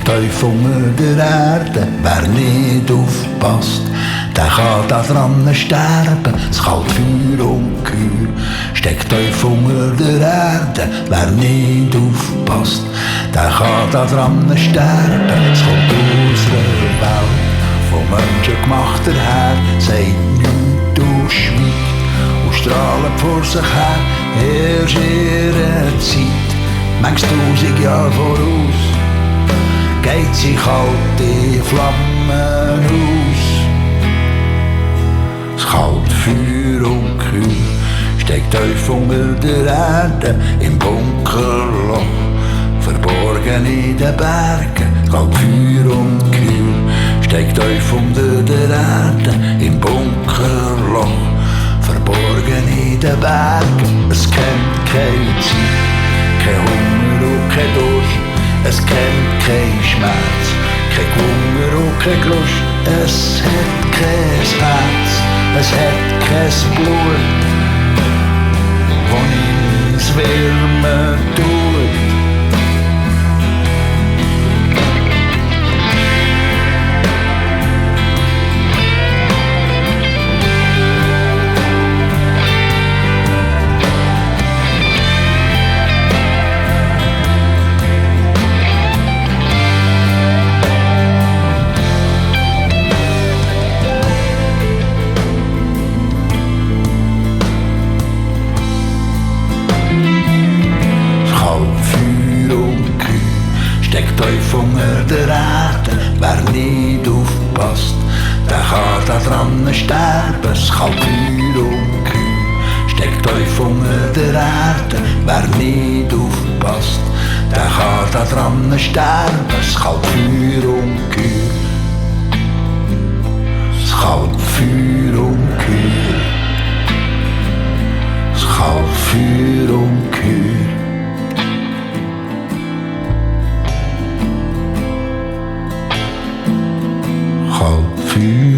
tief unter der Erde. Wer nicht aufpasst, der kann da dran sterben. Es kalt Feuer und Gehör steckt tief unter der Erde. Wer nicht aufpasst, der kann da dran sterben. Es kommt aus der Welt, von Menschen gemachter her, sagt nichts und schweigt und strahlt vor sich her. Erst ihre Zeit, manchmal 1000 Jahre voraus, geht sie kalte Flammen aus. Das kalte Feuer und Kühl steckt tief unter der Erde im Bunkerloch, verborgen in den Bergen. Das kalte Feuer und Kühl steckt tief unter der Erde im Bunkerloch, verborgen in den Bergen. Es kennt keine Zeit, kein Hunger und kein Durst. Es kennt keinen Schmerz, kein Hunger und kein Lust. Es hat kein Herz, es hat kein Blut, das ins Wärme tut. Steckt tief unter der Erde, wer nicht aufpasst, der kann da dran sterben. Das kalte Feuer und Kühl steckt tief unter der Erde, wer nicht aufpasst, der kann da dran sterben. Das kalte Feuer und Kühl, das kalte Feuer und Kühl, das kalte Feuer und Kühl. Feuer